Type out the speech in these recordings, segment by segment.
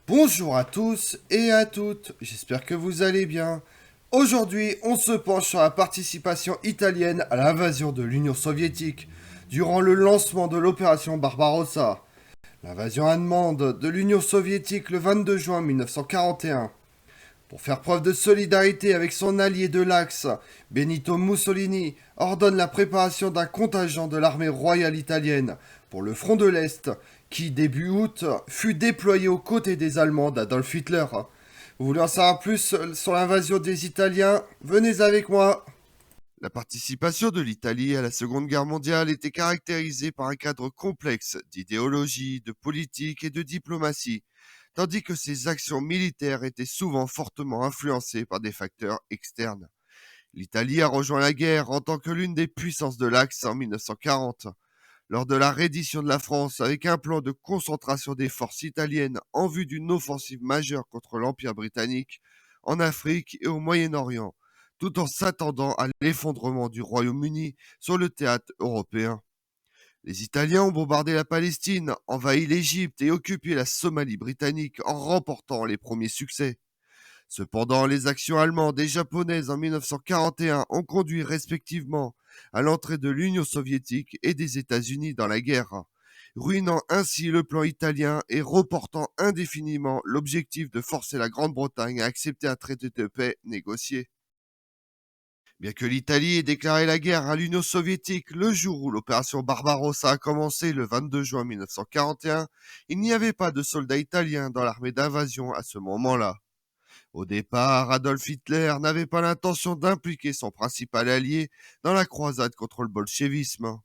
Bonjour à tous et à toutes, j'espère que vous allez bien. Aujourd'hui, on se penche sur la participation italienne à l'invasion de l'Union soviétique durant le lancement de l'opération Barbarossa. L'invasion allemande de l'Union soviétique le 22 juin 1941. Pour faire preuve de solidarité avec son allié de l'Axe, Benito Mussolini ordonne la préparation d'un contingent de l'armée royale italienne pour le front de l'Est, qui, début août, fut déployé aux côtés des Allemands d'Adolf Hitler. Vous voulez en savoir plus sur l'invasion des Italiens? Venez avec moi. La participation de l'Italie à la Seconde Guerre mondiale était caractérisée par un cadre complexe d'idéologie, de politique et de diplomatie, tandis que ses actions militaires étaient souvent fortement influencées par des facteurs externes. L'Italie a rejoint la guerre en tant que l'une des puissances de l'Axe en 1940, lors de la reddition de la France avec un plan de concentration des forces italiennes en vue d'une offensive majeure contre l'Empire britannique en Afrique et au Moyen-Orient, tout en s'attendant à l'effondrement du Royaume-Uni sur le théâtre européen. Les Italiens ont bombardé la Palestine, envahi l'Égypte et occupé la Somalie britannique en remportant les premiers succès. Cependant, les actions allemandes et japonaises en 1941 ont conduit respectivement à l'entrée de l'Union soviétique et des États-Unis dans la guerre, ruinant ainsi le plan italien et reportant indéfiniment l'objectif de forcer la Grande-Bretagne à accepter un traité de paix négocié. Bien que l'Italie ait déclaré la guerre à l'Union soviétique le jour où l'opération Barbarossa a commencé le 22 juin 1941, il n'y avait pas de soldats italiens dans l'armée d'invasion à ce moment-là. Au départ, Adolf Hitler n'avait pas l'intention d'impliquer son principal allié dans la croisade contre le bolchevisme.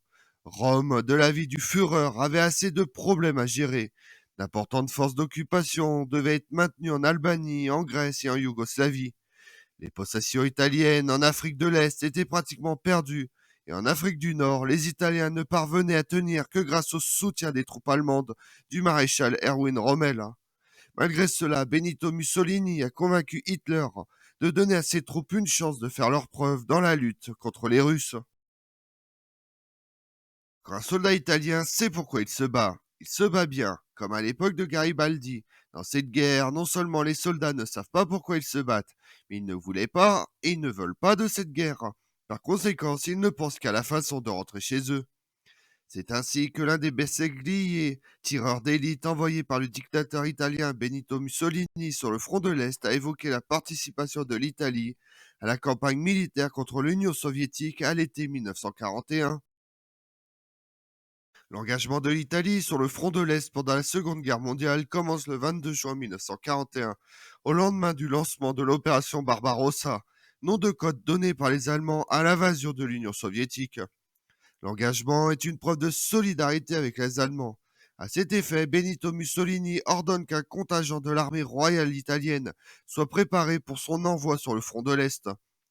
Rome, de l'avis du Führer, avait assez de problèmes à gérer. D'importantes forces d'occupation devaient être maintenues en Albanie, en Grèce et en Yougoslavie. Les possessions italiennes en Afrique de l'Est étaient pratiquement perdues, et en Afrique du Nord, les Italiens ne parvenaient à tenir que grâce au soutien des troupes allemandes du maréchal Erwin Rommel. Malgré cela, Benito Mussolini a convaincu Hitler de donner à ses troupes une chance de faire leurs preuves dans la lutte contre les Russes. Quand un soldat italien sait pourquoi il se bat bien, comme à l'époque de Garibaldi. Dans cette guerre, non seulement les soldats ne savent pas pourquoi ils se battent, mais ils ne voulaient pas et ils ne veulent pas de cette guerre. Par conséquent, ils ne pensent qu'à la façon de rentrer chez eux. C'est ainsi que l'un des bersagliers, tireurs d'élite envoyés par le dictateur italien Benito Mussolini sur le front de l'Est, a évoqué la participation de l'Italie à la campagne militaire contre l'Union soviétique à l'été 1941. L'engagement de l'Italie sur le front de l'Est pendant la Seconde Guerre mondiale commence le 22 juin 1941, au lendemain du lancement de l'opération Barbarossa, nom de code donné par les Allemands à l'invasion de l'Union soviétique. L'engagement est une preuve de solidarité avec les Allemands. À cet effet, Benito Mussolini ordonne qu'un contingent de l'armée royale italienne soit préparé pour son envoi sur le front de l'Est.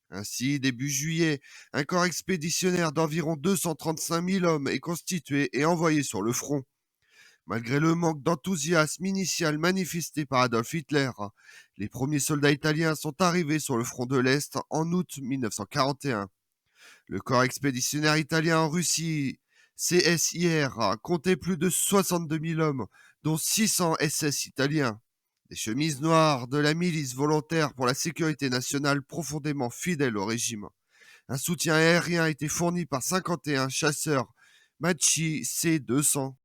Ainsi, début juillet, un corps expéditionnaire d'environ 235 000 hommes est constitué et envoyé sur le front. Malgré le manque d'enthousiasme initial manifesté par Adolf Hitler, les premiers soldats italiens sont arrivés sur le front de l'Est en août 1941. Le corps expéditionnaire italien en Russie, CSIR, comptait plus de 62 000 hommes, dont 600 SS italiens. Des chemises noires de la milice volontaire pour la sécurité nationale profondément fidèle au régime. Un soutien aérien a été fourni par 51 chasseurs Machi C-200.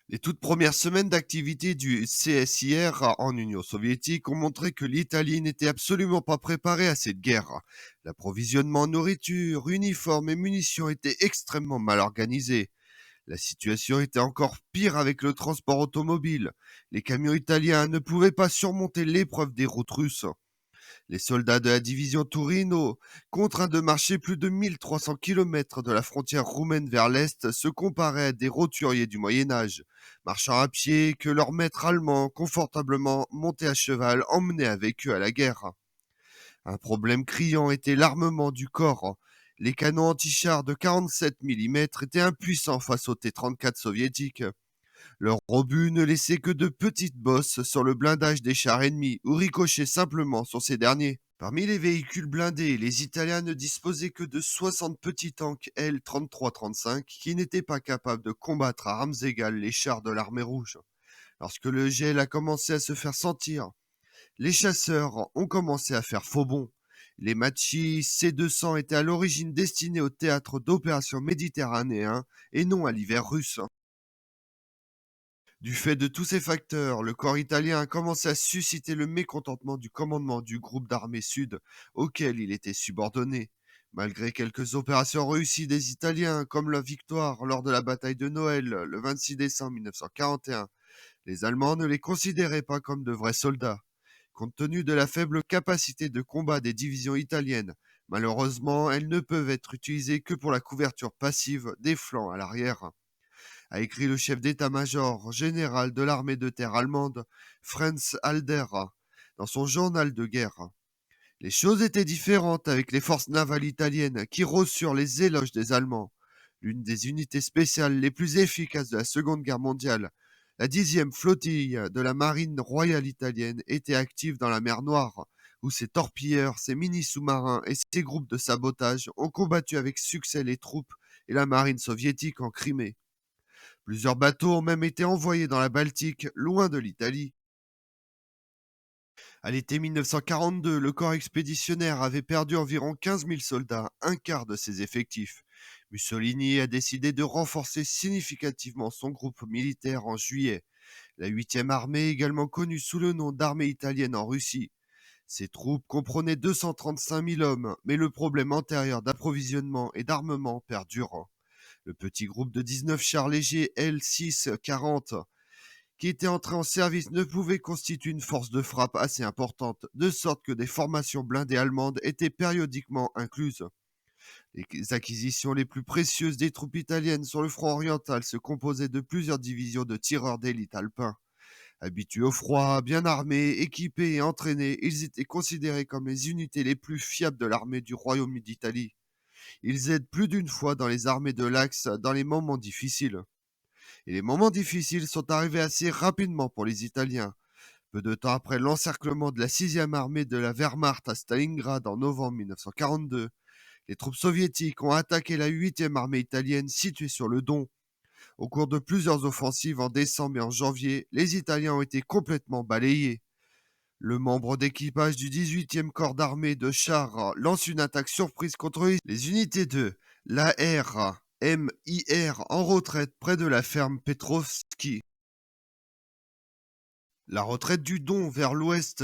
Les toutes premières semaines d'activité du CSIR en Union soviétique ont montré que l'Italie n'était absolument pas préparée à cette guerre. L'approvisionnement en nourriture, uniformes et munitions était extrêmement mal organisé. La situation était encore pire avec le transport automobile. Les camions italiens ne pouvaient pas surmonter l'épreuve des routes russes. Les soldats de la division Torino, contraints de marcher plus de 1300 km de la frontière roumaine vers l'Est, se comparaient à des roturiers du Moyen Âge, marchant à pied que leurs maîtres allemands, confortablement montés à cheval, emmenaient avec eux à la guerre. Un problème criant était l'armement du corps. Les canons anti-chars de 47 mm étaient impuissants face aux T-34 soviétiques. Leur obus ne laissait que de petites bosses sur le blindage des chars ennemis ou ricochaient simplement sur ces derniers. Parmi les véhicules blindés, les Italiens ne disposaient que de 60 petits tanks L-33-35 qui n'étaient pas capables de combattre à armes égales les chars de l'armée rouge. Lorsque le gel a commencé à se faire sentir, les chasseurs ont commencé à faire faux bond. Les Macchi C-200 étaient à l'origine destinés au théâtre d'opérations méditerranéens et non à l'hiver russe. Du fait de tous ces facteurs, le corps italien a commencé à susciter le mécontentement du commandement du groupe d'armée sud auquel il était subordonné. Malgré quelques opérations réussies des Italiens, comme la victoire lors de la bataille de Noël le 26 décembre 1941, les Allemands ne les considéraient pas comme de vrais soldats. Compte tenu de la faible capacité de combat des divisions italiennes, malheureusement, elles ne peuvent être utilisées que pour la couverture passive des flancs à l'arrière, a écrit le chef d'état-major général de l'armée de terre allemande, Franz Halder, dans son journal de guerre. Les choses étaient différentes avec les forces navales italiennes qui reçurent les éloges des Allemands. L'une des unités spéciales les plus efficaces de la Seconde Guerre mondiale, la 10e flottille de la marine royale italienne, était active dans la mer Noire, où ses torpilleurs, ses mini-sous-marins et ses groupes de sabotage ont combattu avec succès les troupes et la marine soviétique en Crimée. Plusieurs bateaux ont même été envoyés dans la Baltique, loin de l'Italie. À l'été 1942, le corps expéditionnaire avait perdu environ 15 000 soldats, un quart de ses effectifs. Mussolini a décidé de renforcer significativement son groupe militaire en juillet. La 8e armée, également connue sous le nom d'armée italienne en Russie. Ces troupes comprenaient 235 000 hommes, mais le problème antérieur d'approvisionnement et d'armement perdure. Le petit groupe de 19 chars légers L640 qui était entré en service ne pouvait constituer une force de frappe assez importante, de sorte que des formations blindées allemandes étaient périodiquement incluses. Les acquisitions les plus précieuses des troupes italiennes sur le front oriental se composaient de plusieurs divisions de tireurs d'élite alpins. Habitués au froid, bien armés, équipés et entraînés, ils étaient considérés comme les unités les plus fiables de l'armée du Royaume d'Italie. Ils aident plus d'une fois dans les armées de l'Axe dans les moments difficiles. Et les moments difficiles sont arrivés assez rapidement pour les Italiens. Peu de temps après l'encerclement de la 6e armée de la Wehrmacht à Stalingrad en novembre 1942, les troupes soviétiques ont attaqué la 8e armée italienne située sur le Don. Au cours de plusieurs offensives en décembre et en janvier, les Italiens ont été complètement balayés. Le membre d'équipage du 18e corps d'armée de chars lance une attaque surprise contre les unités de l'ARMIR en retraite près de la ferme Petrovski. La retraite du Don vers l'ouest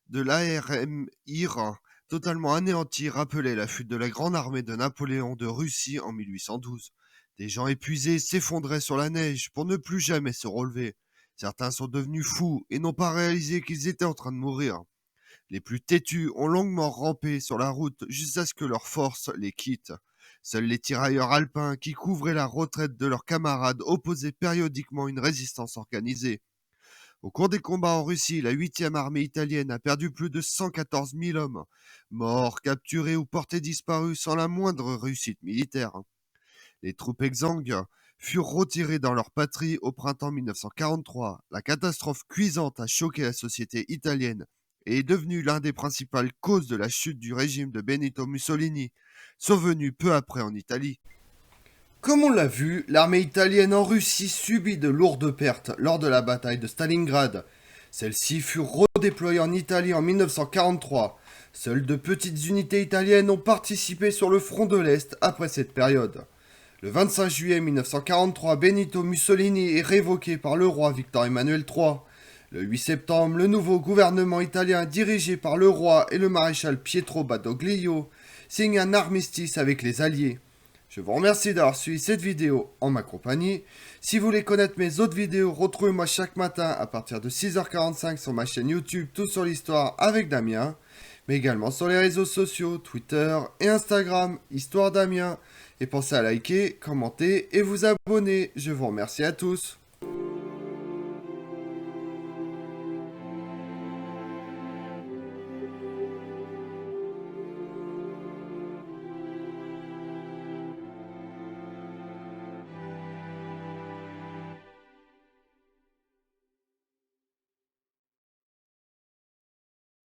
de l'ARMIR, totalement anéantie, rappelait la fuite de la grande armée de Napoléon de Russie en 1812. Des gens épuisés s'effondraient sur la neige pour ne plus jamais se relever. Certains sont devenus fous et n'ont pas réalisé qu'ils étaient en train de mourir. Les plus têtus ont longuement rampé sur la route jusqu'à ce que leur force les quitte. Seuls les tirailleurs alpins qui couvraient la retraite de leurs camarades opposaient périodiquement une résistance organisée. Au cours des combats en Russie, la 8e armée italienne a perdu plus de 114 000 hommes, morts, capturés ou portés disparus sans la moindre réussite militaire. Les troupes exsangues furent retirées dans leur patrie au printemps 1943. La catastrophe cuisante a choqué la société italienne et est devenue l'une des principales causes de la chute du régime de Benito Mussolini, survenu peu après en Italie. Comme on l'a vu, l'armée italienne en Russie subit de lourdes pertes lors de la bataille de Stalingrad. Celle-ci fut redéployée en Italie en 1943. Seules de petites unités italiennes ont participé sur le front de l'Est après cette période. Le 25 juillet 1943, Benito Mussolini est révoqué par le roi Victor Emmanuel III. Le 8 septembre, le nouveau gouvernement italien dirigé par le roi et le maréchal Pietro Badoglio signe un armistice avec les Alliés. Je vous remercie d'avoir suivi cette vidéo en ma compagnie. Si vous voulez connaître mes autres vidéos, retrouvez-moi chaque matin à partir de 6h45 sur ma chaîne YouTube Tout sur l'Histoire avec Damien, mais également sur les réseaux sociaux Twitter et Instagram Histoire Damien. Et pensez à liker, commenter et vous abonner. Je vous remercie à tous.